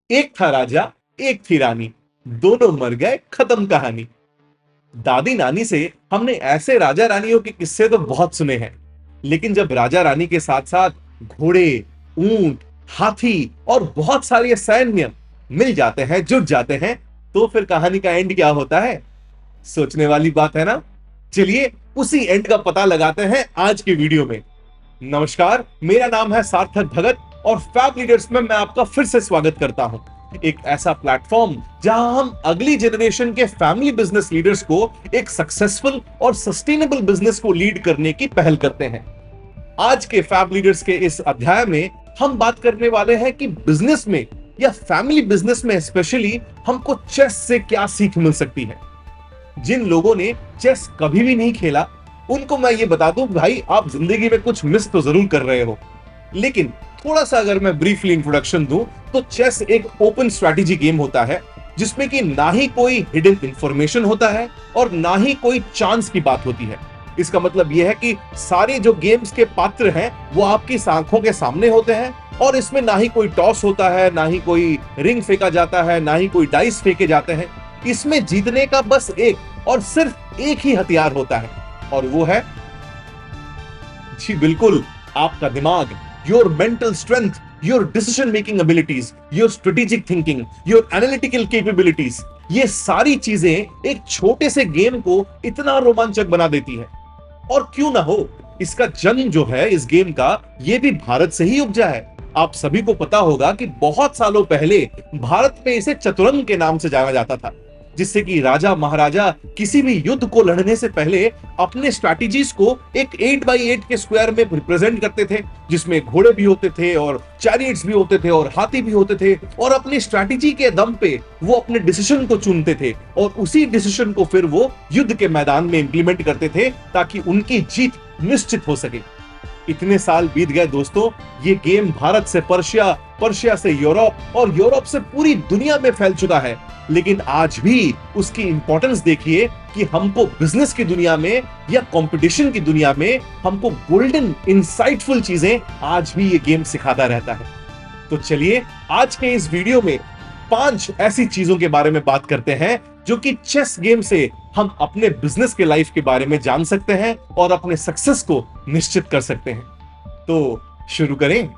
एक था राजा, एक थी रानी, दोनों मर गए, खत्म कहानी। दादी नानी से हमने ऐसे राजा रानियों के किस्से तो बहुत सुने हैं, लेकिन जब राजा रानी के साथ साथ घोड़े, ऊंट, हाथी और बहुत सारे सैन्य मिल जाते हैं, जुट जाते हैं, तो फिर कहानी का एंड क्या होता है? सोचने वाली बात है ना। चलिए उसी एंड का पता लगाते हैं आज के वीडियो में। नमस्कार, मेरा नाम है सार्थक भगत और फैब लीडर्स में मैं आपका फिर से स्वागत करता हूं। एक ऐसा प्लेटफॉर्म जहां हम अगली जनरेशन के फैमिली बिजनेस लीडर्स को एक सक्सेसफुल और सस्टेनेबल बिजनेस को लीड करने की पहल करते हैं। आज के फैब लीडर्स के इस अध्याय में हम बात करने वाले हैं कि बिजनेस में या फैमिली बिजनेस में स्पेशली हमको चेस से क्या सीख मिल सकती है। जिन लोगों ने चेस कभी भी नहीं खेला उनको मैं ये बता दूं, भाई आप जिंदगी में कुछ मिस तो जरूर कर रहे हो। लेकिन थोड़ा सा अगर मैं ब्रीफली इंट्रोडक्शन दूं तो चेस एक ओपन स्ट्रैटेजी गेम होता है जिसमें कि ना ही कोई हिडन इंफॉर्मेशन होता है और ना ही कोई चांस की बात होती है। इसका मतलब यह है कि सारे जो गेम्स के पात्र हैं वो आपकी आंखों के सामने होते हैं और इसमें ना ही कोई टॉस होता है, ना ही कोई रिंग फेंका जाता है, ना ही कोई डाइस फेंके जाते हैं। इसमें जीतने का बस एक और सिर्फ एक ही हथियार होता है और वो है, जी बिल्कुल, आपका दिमाग, your mental strength, your decision making abilities, your strategic thinking, your analytical capabilities. ये सारी चीजें एक छोटे से गेम को इतना रोमांचक बना देती है। और क्यों ना हो, इसका जन्म जो है इस गेम का, ये भी भारत से ही उपजा है। आप सभी को पता होगा कि बहुत सालों पहले भारत में इसे चतुरंग के नाम से जाना जाता था, जिससे कि राजा महाराजा किसी भी युद्ध को लड़ने से पहले अपने स्ट्रैटेजीज को एक 8x8 के स्क्वायर में रिप्रेजेंट करते थे, जिसमें घोड़े भी होते थे और चैरियट्स भी होते थे और हाथी भी होते थे। और अपनी स्ट्रैटेजी के दम पे वो अपने डिसीजन को चुनते थे और उसी डिसीजन को फिर वो युद्ध के मैदान में इंप्लीमेंट करते थे ताकि उनकी जीत निश्चित हो सके। इतने साल बीत गए दोस्तों, ये गेम भारत से पर्शिया, पर्शिया से यूरोप और यूरोप से पूरी दुनिया में फैल चुका है। लेकिन आज भी उसकी इंपॉर्टेंस देखिए कि हमको बिजनेस की दुनिया में या कंपटीशन की दुनिया में हमको गोल्डन इंसाइटफुल चीजें आज भी ये गेम सिखाता रहता है। तो चलिए आज के इस वीडियो में 5 ऐसी चीजों के बारे में बात करते हैं जो कि चेस गेम से हम अपने बिजनेस के लाइफ के बारे में जान सकते हैं और अपने सक्सेस को निश्चित कर सकते हैं। तो शुरू करें।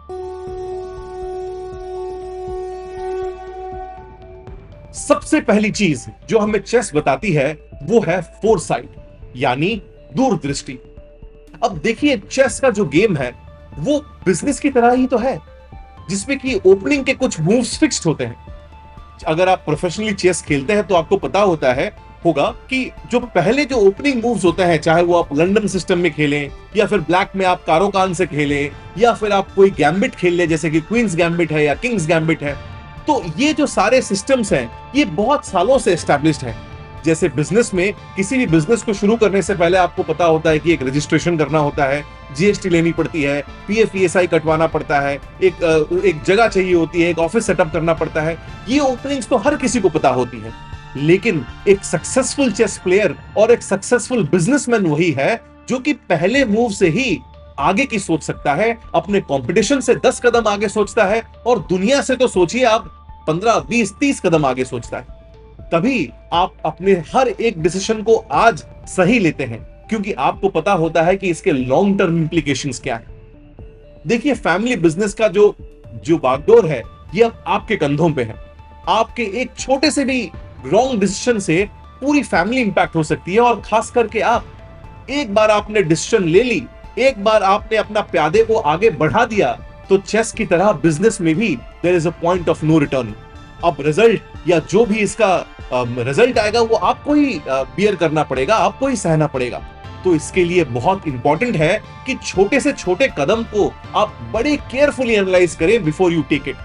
सबसे पहली चीज जो हमें चेस बताती है वो है फोरसाइट, यानी दूरदृष्टि। अब देखिए, चेस का जो गेम है वो बिजनेस की तरह ही तो है, जिसमें कि ओपनिंग के कुछ मूव्स फिक्स्ड होते हैं। अगर आप प्रोफेशनली चेस खेलते हैं तो आपको पता होगा कि जो पहले जो ओपनिंग मूव्स होते हैं, चाहे वो आप लंदन सिस्टम में खेलें या फिर ब्लैक में आप कारोकान से खेलें या फिर आप कोई गैम्बिट खेल लें जैसे कि क्वींस गैम्बिट है या किंग्स गैम्बिट है, तो ये जो सारे सिस्टम्स हैं ये बहुत सालों से एस्टैब्लिश्ड हैं। जैसे बिजनेस में किसी भी बिजनेस को शुरू करने से पहले आपको पता होता है कि एक रजिस्ट्रेशन करना होता है, जीएसटी लेनी पड़ती है, पीएफ ईएसआई कटवाना पड़ता है, एक जगह चाहिए होती है, एक ऑफिस सेटअप करना पड़ता है। ये ओपनिंग्स तो हर किसी को पता होती है। लेकिन एक सक्सेसफुल चेस प्लेयर और एक सक्सेसफुल बिजनेसमैन वही है जो कि पहले मूव से ही आगे की सोच सकता है, अपने कंपटीशन से 10 कदम आगे सोचता है और दुनिया से तो सोचिए आप 15, 20, 30 कदम आगे सोचता है। तभी आप अपने हर एक डिसीजन को आज सही लेते हैं, क्योंकि आपको पता होता है कि इसके लॉन्ग टर्म इंप्लीकेशंस क्या है। देखिए, फैमिली बिजनेस का जो बागडोर है ये अब आपके कंधों पे है। आपके एक छोटे से भी रॉन्ग डिसीजन से पूरी फैमिली इंपैक्ट हो सकती है। और खास करके एक बार आपने डिसीजन ले ली, एक बार आपने अपना प्यादे को आगे बढ़ा दिया, तो चेस की तरह बिजनेस में भी there is a point of no return. अब रिजल्ट या जो भी इसका रिजल्ट आएगा वो आपको ही बियर करना पड़ेगा, आपको ही सहना पड़ेगा। तो इसके लिए बहुत इंपॉर्टेंट है कि छोटे से छोटे कदम को आप बड़े केयरफुली एनालाइज करें बिफोर यू टेक इट।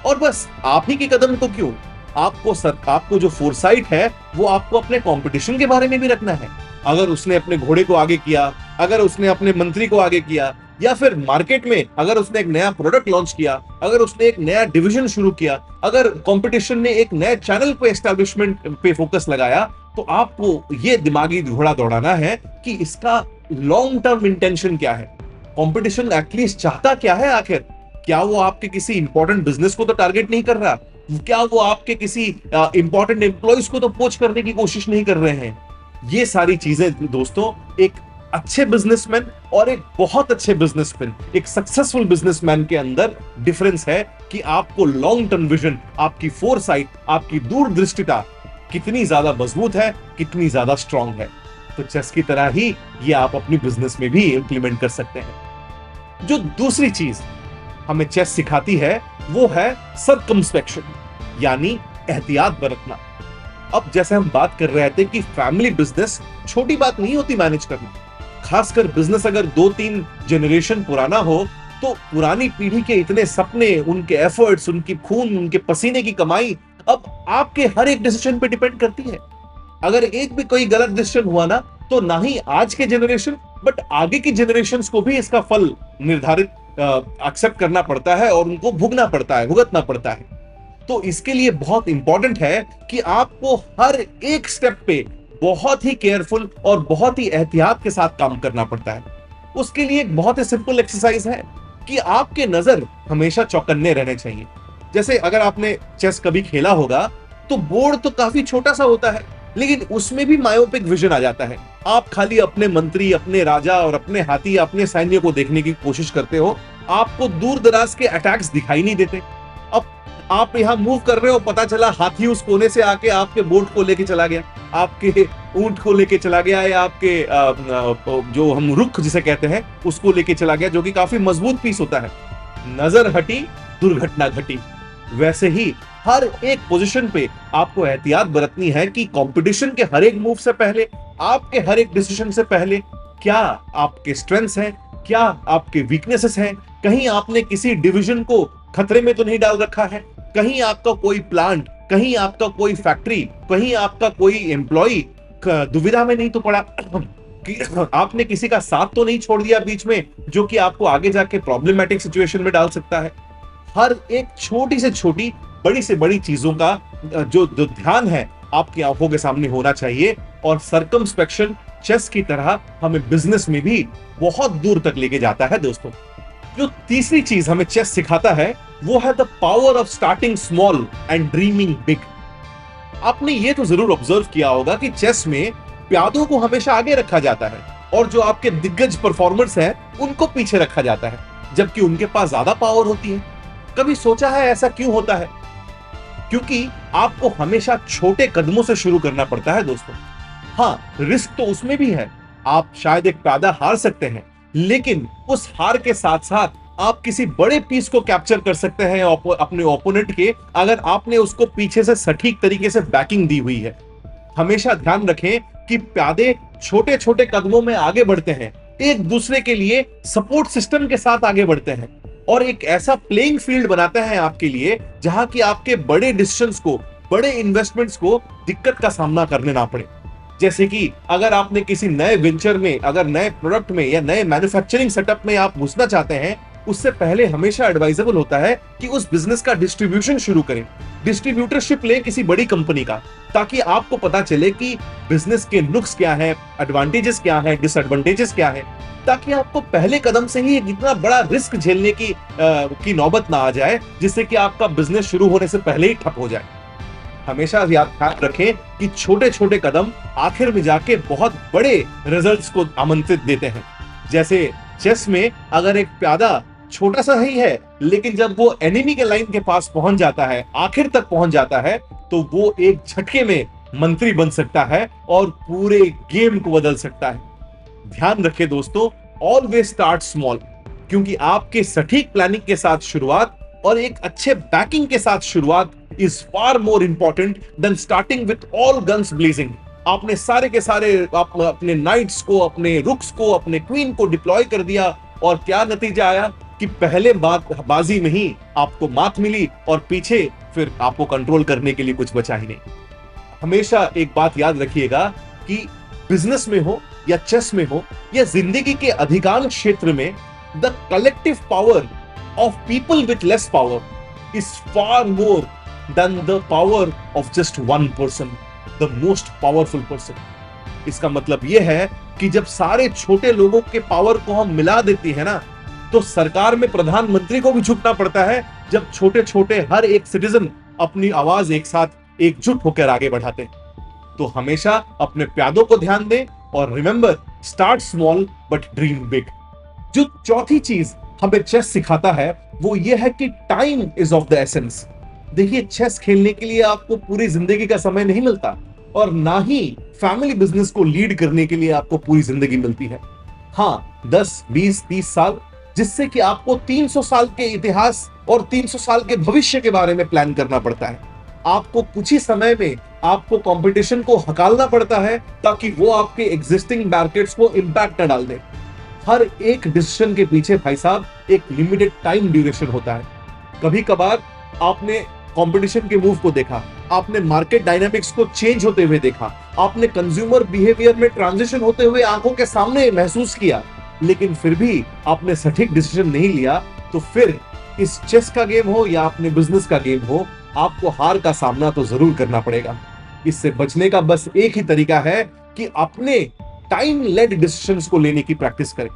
और बस आप ही के कदम तो क्यों, आपको जो फोरसाइट है वो आपको अपने कंपटीशन के बारे में भी रखना है। अगर उसने अपने घोड़े को आगे किया, अगर उसने अपने मंत्री को आगे किया, या फिर मार्केट में अगर उसने एक नया प्रोडक्ट लॉन्च किया, अगर उसने एक नया डिवीजन शुरू किया, अगर कंपटीशन ने एक नए चैनल पे एस्टैब्लिशमेंट पे फोकस लगाया, तो आपको ये दिमागी घोड़ा दौड़ाना है कि इसका लॉन्ग टर्म इंटेंशन क्या है। कंपटीशन एटलीस्ट चाहता क्या है आखिर? क्या वो आपके किसी इंपॉर्टेंट बिजनेस को तो टारगेट नहीं कर रहा? क्या वो आपके किसी इंपॉर्टेंट एम्प्लॉयज को तो पोच करने की कोशिश नहीं कर रहे हैं? ये सारी चीजें दोस्तों एक अच्छे बिजनेसमैन और एक बहुत अच्छे बिजनेसमैन, एक सक्सेसफुल बिजनेसमैन के अंदर डिफरेंस है कि आपको लॉन्ग टर्म विजन, आपकी फोरसाइट, आपकी दूरदृष्टिता कितनी ज्यादा मजबूत है, कितनी ज्यादा स्ट्रांग है। तो चेस की तरह ही ये आप अपनी बिजनेस में भी इंप्लीमेंट कर सकते हैं। जो दूसरी चीज हमें चेस सिखाती है वो है सर्कमस्पेक्शन, यानी एहतियात बरतना। अब जैसे हम बात कर रहे थे कि फैमिली बिजनेस छोटी बात नहीं होती मैनेज करना, खासकर बिजनेस अगर 2-3 जनरेशन पुराना हो तो पुरानी पीढ़ी के इतने सपने, उनके एफर्ट्स, उनकी खून, उनके पसीने की कमाई अब आपके हर एक डिसीजन पे डिपेंड करती है। अगर एक भी कोई गलत डिसीजन हुआ ना तो ना ही आज के जनरेशन बट आगे की जनरेशंस को भी इसका फल निर्धारित एक्सेप्ट करना पड़ता है और उनको भुगतना पड़ता है, भुगतना पड़ता है। तो इसके लिए बहुत इंपॉर्टेंट है कि आपको हर एक स्टेप पे बहुत ही केयरफुल और बहुत ही एहतियात के साथ काम करना पड़ता है। उसके लिए एक बहुत ही सिंपल एक्सरसाइज है कि आपके नजर हमेशा चौकन्ने रहने चाहिए। जैसे अगर आपने चेस कभी खेला होगा तो बोर्ड तो काफी छोटा सा होता है, लेकिन उसमें भी मायोपिक विजन आ जाता है। आप खाली अपने मंत्री, अपने राजा और अपने हाथी, अपने सैन्य को देखने की कोशिश करते हो, आपको दूर दराज के अटैक्स दिखाई नहीं देते। अब आप यहां मूव कर रहे हो, पता चला हाथी उस कोने से आके आपके बोर्ड को लेके चला गया, आपके ऊंट को लेके चला गया, या आपके जो हम रुख जिसे कहते हैं उसको लेके चला गया, जो कि काफी मजबूत पीस होता है। नजर हटी, दुर्घटना घटी। वैसे ही हर एक पोजीशन पे आपको एहतियात बरतनी है कि कंपटीशन के हर एक मूव से पहले, आपके हर एक डिसीजन से पहले, क्या आपके स्ट्रेंथ्स हैं, क्या आपके वीकनेसेस हैं, कहीं आपने किसी डिवीजन को खतरे में तो नहीं डाल रखा है, कहीं आपका कोई प्लांट, कहीं आपका कोई फैक्ट्री, कहीं आपका कोई एम्प्लॉय दुविधा में नहीं तो पड़ा, कि आपने किसी का साथ तो नहीं छोड़ दिया बीच में जो कि आपको आगे जाके प्रॉब्लमैटिक सिचुएशन में डाल सकता है। हर एक छोटी से छोटी, बड़ी से बड़ी चीजों का जो ध्यान है आपकी आंखों के सामने होना चाहिए। और सर्कमस्पेक्शन चेस की तरह हमें बिजनेस में भी बहुत दूर तक लेके जाता है दोस्तों। जो तीसरी चीज हमें चेस सिखाता है वो है the power of starting small and dreaming big. आपने ये तो जरूर ऑब्जर्व किया होगा कि चेस में प्यादों को हमेशा आगे रखा जाता है और जो आपके दिग्गज परफॉर्मर्स हैं उनको पीछे रखा जाता है, जबकि उनके पास ज्यादा पावर होती है। कभी सोचा है ऐसा क्यों होता है? क्योंकि आपको हमेशा छोटे कदमों से शुरू करना पड़ता है दोस्तों। हाँ, रिस्क तो उसमें भी है, आप शायद एक प्यादा हार सकते हैं, लेकिन उस हार के साथ साथ आप किसी बड़े पीस को कैप्चर कर सकते हैं अपने ओपोनेंट के, अगर आपने उसको पीछे से सटीक तरीके से बैकिंग दी हुई है। हमेशा ध्यान रखें कि प्यादे छोटे छोटे कदमों में आगे बढ़ते हैं, एक दूसरे के लिए सपोर्ट सिस्टम के साथ आगे बढ़ते हैं और एक ऐसा प्लेइंग फील्ड बनाते हैं आपके लिए जहां कि आपके बड़े डिसीजंस को, बड़े इन्वेस्टमेंट्स को दिक्कत का सामना करने ना पड़े। जैसे कि अगर आपने किसी नए वेंचर में, अगर नए प्रोडक्ट में या नए मैन्युफैक्चरिंग सेटअप में आप घुसना चाहते हैं, उससे पहले हमेशा एडवाइजेबल होता है कि उस बिजनेस का डिस्ट्रीब्यूशन शुरू करें, डिस्ट्रीब्यूटरशिप लें किसी बड़ी कंपनी का, ताकि आपको पता चले कि बिजनेस के नुक्स क्या है, एडवांटेजेस क्या है, डिसएडवांटेजेस क्या है, ताकि आपको पहले कदम से ही एक इतना बड़ा रिस्क झेलने की नौबत ना आ जाए जिससे कि आपका बिजनेस शुरू होने से पहले ही ठप हो जाए। हमेशा याद रखें कि छोटे छोटे कदम आखिर में जाके बहुत बड़े रिजल्ट्स को आमंत्रित देते हैं। जैसे चेस में अगर एक प्यादा छोटा सा ही है, लेकिन जब वो एनिमी के लाइन के पास पहुंच जाता है, आखिर तक पहुंच जाता है, तो वो एक झटके में मंत्री बन सकता है और पूरे गेम को बदल सकता है। ध्यान रखें दोस्तों, ऑलवेज स्टार्ट स्मॉल, क्योंकि आपके सटीक प्लानिंग के साथ शुरुआत और एक अच्छे बैकिंग के साथ शुरुआत is far more important than starting with all guns blazing. आपने सारे के सारे अपने नाइट्स को, अपने रुक्स को, अपने क्वीन को डिप्लॉय कर दिया और क्या नतीजा आया कि पहले बाजी में ही आपको मात मिली और पीछे फिर आपको कंट्रोल करने के लिए कुछ बचा ही नहीं। हमेशा एक बात याद रखिएगा कि बिजनेस में हो या चेस में हो या जिंदगी के अधिकांश क्षेत्र में, the collective power of people with less power is far more than the power of just one person, the most powerful person. इसका मतलब यह है कि जब सारे छोटे लोगों के पावर को हम मिला देती है ना, तो सरकार में प्रधानमंत्री को भी झुकना पड़ता है जब छोटे छोटे हर एक सिटीजन अपनी आवाज एक साथ एकजुट होकर आगे बढ़ाते हैं। तो हमेशा अपने प्यादों को ध्यान दें और remember, start small but dream big. जो चौथी चीज हमें चेस सिखाता है वो ये है कि time is of the essence. देखिए, चेस खेलने के लिए आपको पूरी जिंदगी का समय नहीं मिलता और ना ही फैमिली बिजनेस को लीड करने के लिए आपको पूरी जिंदगी मिलती है। हाँ, 10, 20, 30 साल, जिससे कि आपको 300 साल के इतिहास और 300 साल के भविष्य के बारे में प्लान करना पड़ता है। आपको कुछ ही समय में आपको कंपटीशन को हकालना पड़ता है ताकि वो आपके एग्जिस्टिंग मार्केट्स को इंपैक्ट न डाल दे। हर एक डिसीजन के पीछे भाई साहब एक लिमिटेड टाइम ड्यूरेशन होता है। कभी कभार आपने कंपटीशन के मूव को देखा, आपने मार्केट डायनामिक्स को चेंज होते हुए देखा, आपने कंज्यूमर बिहेवियर में ट्रांजिशन होते हुए आंखों के सामने महसूस किया, लेकिन फिर भी आपने सटीक डिसीजन नहीं लिया, तो फिर इस चेस का गेम हो या अपने बिजनेस का गेम हो, आपको हार का सामना तो जरूर करना पड़ेगा। इससे बचने का बस एक ही तरीका है कि अपने टाइम लेड डिसीजंस को लेने की प्रैक्टिस करें।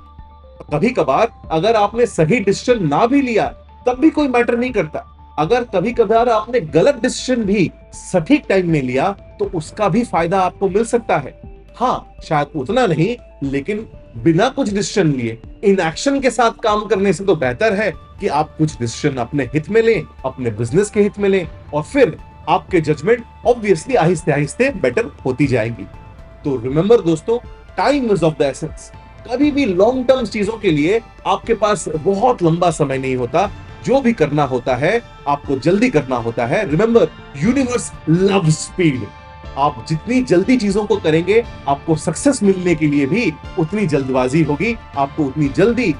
कभी कभार अगर आपने सही डिसीजन ना भी लिया तब भी कोई मैटर नहीं करता। अगर कभी कभार आपने गलत डिसीजन भी सटीक टाइम में लिया तो उसका भी फायदा आपको मिल सकता है। हाँ, शायद उतना नहीं, लेकिन बिना कुछ डिसीजन लिए इनएक्शन के साथ काम करने से तो बेहतर है कि आप कुछ डिसीजन अपने हित में लें, अपने बिजनेस के हित में लें, और फिर आपके जजमेंट ऑब्वियसली आहिस्ते आहिस्ते बेटर होती जाएगी। तो रिमेंबर दोस्तों, time is of the essence. कभी भी लॉन्ग टर्म चीजों के लिए आपके पास बहुत लंबा समय नहीं होता। जो भी करना होता है आपको जल्दी करना होता है। Remember, universe love speed. आप जितनी जल्दी चीजों को करेंगे आपको सक्सेस मिलने के लिए भी उतनी जल्दबाजी होगी, आपको उतनी जल्दी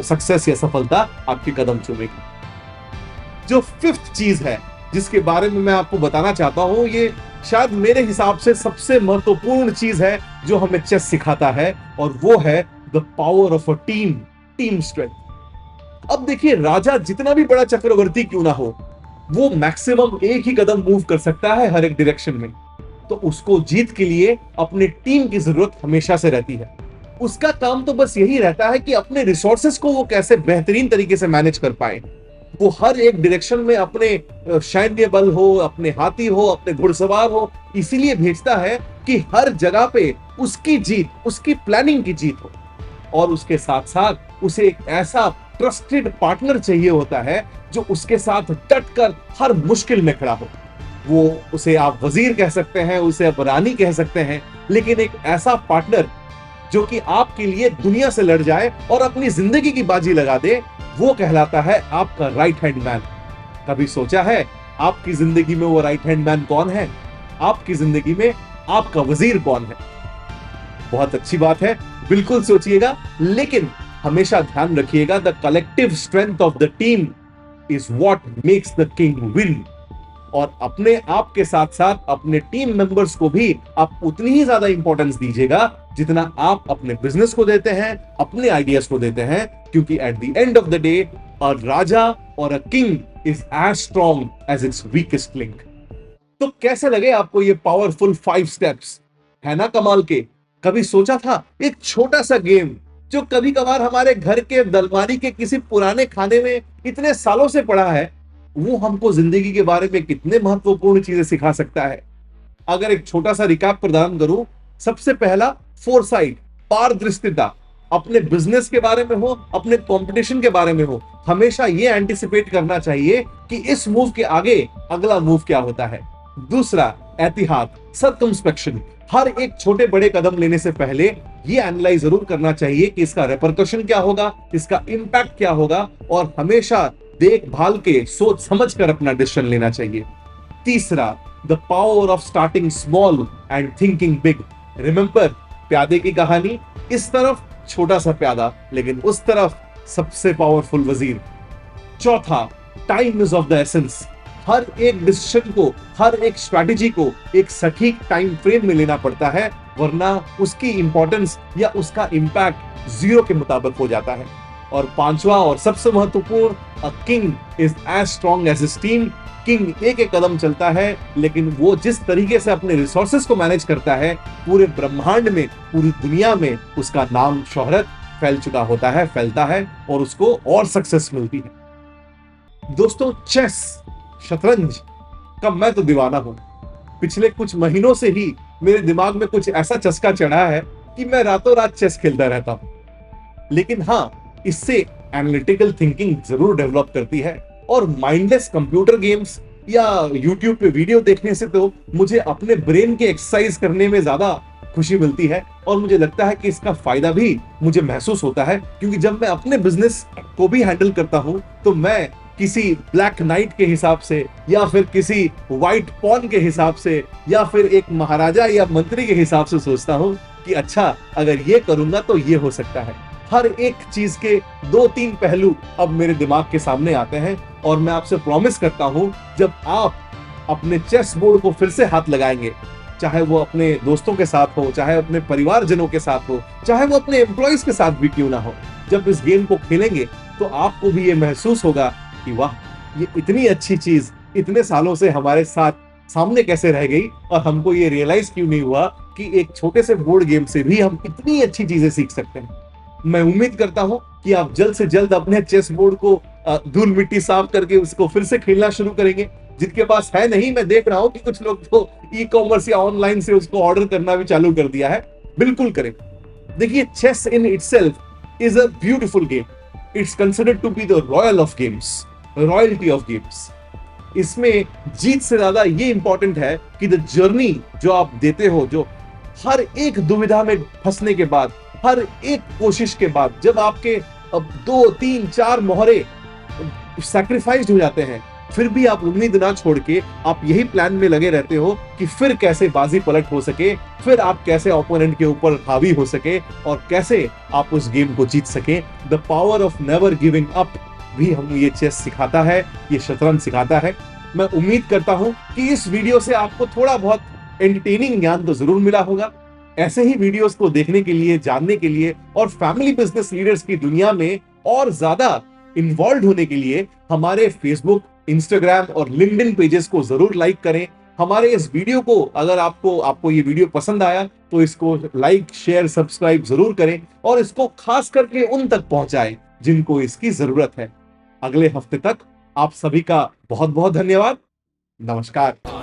सक्सेस या सफलता आपके कदम चूमेगी। जो फिफ्थ चीज है जिसके बारे में मैं आपको बताना चाहता हूं, ये शायद मेरे हिसाब से सबसे महत्वपूर्ण चीज है जो हमें चेस सिखाता है, और वो है the power of a team strength. अब देखिए, राजा जितना भी बड़ा चक्रवर्ती क्यों ना हो, वो मैक्सिमम एक ही कदम मूव कर सकता है हर एक डायरेक्शन में। तो उसको जीत के लिए अपने टीम की जरूरत हमेशा से रहती है। उसका काम तो बस यही रहता है कि अपने रिसोर्सेस को वो कैसे बेहतरीन तरीके से मैनेज कर पाए। वो हर एक डायरेक्शन में अपने सैन्य बल हो, अपने हाथी हो, अपने घुड़सवार हो, इसीलिए भेजता है कि हर जगह पे उसकी जीत, उसकी प्लानिंग की जीत हो। और उसके साथ साथ उसे एक ऐसा ट्रस्टेड पार्टनर चाहिए होता है जो उसके साथ डटकर हर मुश्किल में खड़ा हो। वो उसे आप वजीर कह सकते हैं, उसे आप रानी कह सकते हैं, लेकिन एक ऐसा पार्टनर जो कि आपके लिए दुनिया से लड़ जाए और अपनी जिंदगी की बाजी लगा दे, वो कहलाता है आपका राइट हैंड मैन। कभी सोचा है आपकी जिंदगी में वो राइट हैंड मैन कौन है? आपकी जिंदगी में आपका वजीर कौन है? बहुत अच्छी बात है, बिल्कुल सोचिएगा, लेकिन हमेशा ध्यान रखिएगा, the collective strength of the team is what makes the king win. और अपने आप के साथ साथ अपने टीम मेंबर्स को भी आप उतनी ही ज्यादा इंपॉर्टेंस दीजिएगा जितना आप अपने बिजनेस को देते हैं, अपने आइडियाज को देते हैं, क्योंकि at the end of the day a raja or a king is as strong as its weakest link. तो कैसे लगे आपको ये पावरफुल 5 स्टेप्स? है ना कमाल के? कभी सोचा था एक छोटा सा गेम जो कभी कभार हमारे घर के दलमारी के किसी पुराने खाने में इतने सालों से पड़ा है, वो हमको जिंदगी के बारे में कितने महत्वपूर्ण चीजें सिखा सकता है? अगर एक छोटा सा रिकैप प्रदान करूं, सबसे पहला फोरसाइट, पारदृष्टिता। अपने बिजनेस के बारे में हो, अपने कंपटीशन के बारे में हो, हमेशा ये एंटिसिपेट करना चाहिए कि इस मूव के आगे अगला मूव क्या होता है। दूसरा, एहतियात, सर्कमस्पेक्शन। हर एक छोटे बड़े कदम लेने से पहले ये एनालाइज जरूर करना चाहिए कि इसका रेपरकशन क्या होगा, इसका इंपैक्ट क्या होगा, और हमेशा देखभाल के सोच समझ कर अपना डिसीजन लेना चाहिए। तीसरा, the power of starting small and thinking big. Remember, प्यादे की कहानी, इस तरफ छोटा सा प्यादा, लेकिन उस तरफ सबसे पावरफुल वजीर। चौथा, time is of the essence. हर एक डिसीजन को, हर एक स्ट्रैटेजी को एक सटीक टाइम फ्रेम में लेना पड़ता है, वरना उसकी इंपॉर्टेंस या उसका इंपैक्ट जीरो के मुताबिक हो जाता है। और पांचवा और सबसे महत्वपूर्ण, a king is as strong as his team. King एक एक कदम चलता है, लेकिन वो जिस तरीके से अपने रिसोर्सेस को मैनेज करता है, पूरे ब्रह्मांड में, पूरी दुनिया में उसका नाम शोहरत फैल चुका होता है, फैलता है, और उसको और सक्सेस मिलती है। दोस्तों, चेस, शतरंज, का मैं तो दीवाना हूं। पिछले कुछ महीनों से ही मेरे दिमाग में कुछ ऐसा चस्का चढ़ा है कि मैं रातों रात चेस खेलता रहता हूं। लेकिन हाँ, इससे एनालिटिकल थिंकिंग जरूर डेवलप करती है, और माइंडलेस कंप्यूटर गेम्स या यूट्यूब पे वीडियो देखने से तो मुझे अपने ब्रेन के एक्सरसाइज करने में ज्यादा खुशी मिलती है, और मुझे लगता है कि इसका फायदा भी मुझे महसूस होता है, क्योंकि जब मैं अपने बिजनेस को भी हैंडल करता हूं तो मैं किसी ब्लैक नाइट के हिसाब से, या फिर किसी व्हाइट पॉन के हिसाब से, या फिर एक महाराजा या मंत्री के हिसाब से सोचता हूं कि अच्छा, अगर ये करूंगा तो ये हो सकता है। हर एक चीज के दो तीन पहलू अब मेरे दिमाग के सामने आते हैं, और मैं आपसे प्रॉमिस करता हूं, जब आप अपने चेस बोर्ड को फिर से हाथ लगाएंगे, चाहे वो अपने दोस्तों के साथ हो, चाहे अपने परिवारजनों के साथ हो, चाहे वो अपने एम्प्लॉइज के साथ भी क्यों ना हो, जब इस गेम को खेलेंगे तो आपको भी ये महसूस होगा कि वाह, ये इतनी अच्छी चीज इतने सालों से हमारे साथ सामने कैसे रह गई, और हमको ये रियलाइज क्यों नहीं हुआ कि एक छोटे से बोर्ड गेम से भी हम इतनी अच्छी चीजें सीख सकते हैं। मैं उम्मीद करता हूं कि आप जल्द से जल्द अपने चेस बोर्ड को धूल मिट्टी साफ करके उसको फिर से खेलना शुरू करेंगे। जिनके पास है नहीं, मैं देख रहा हूं कि कुछ लोग तो ई कॉमर्स या ऑनलाइन से उसको ऑर्डर करना भी चालू कर दिया है। बिल्कुल करें। देखिए, chess in itself is a beautiful game. It's considered to be the royal of games, royalty of games. इसमें जीत से ज्यादा ये इंपॉर्टेंट है कि द जर्नी जो आप देते हो, जो हर एक दुविधा में फंसने के बाद, हर एक कोशिश के बाद, जब आपके अब 2 3 4 मोहरे सैक्रिफाइस्ड हो जाते हैं, फिर भी आप उम्मीद ना छोड़ के आप यही प्लान में लगे रहते हो कि फिर कैसे बाजी पलट हो सके, फिर आप कैसे ओपोनेंट के ऊपर हावी हो सके, और कैसे आप उस गेम को जीत सके। The power of never giving up भी हम ये चेस सिखाता है, ये शतरंज सिखाता है। मैं उम्मीद करता हूं कि इस वीडियो से आपको थोड़ा बहुत एंटरटेनिंग ज्ञान तो जरूर मिला होगा। ऐसे ही वीडियोस को देखने के लिए, जानने के लिए, और फैमिली बिजनेस लीडर्स की दुनिया में और ज्यादा इन्वॉल्व होने के लिए हमारे फेसबुक, इंस्टाग्राम और लिंक्डइन पेजेस को जरूर लाइक करें। हमारे इस वीडियो को, अगर आपको ये वीडियो पसंद आया तो इसको लाइक, शेयर, सब्सक्राइब जरूर करें, और इसको खास करके उन तक पहुंचाएं जिनको इसकी जरूरत है। अगले हफ्ते तक आप सभी का बहुत बहुत धन्यवाद। नमस्कार।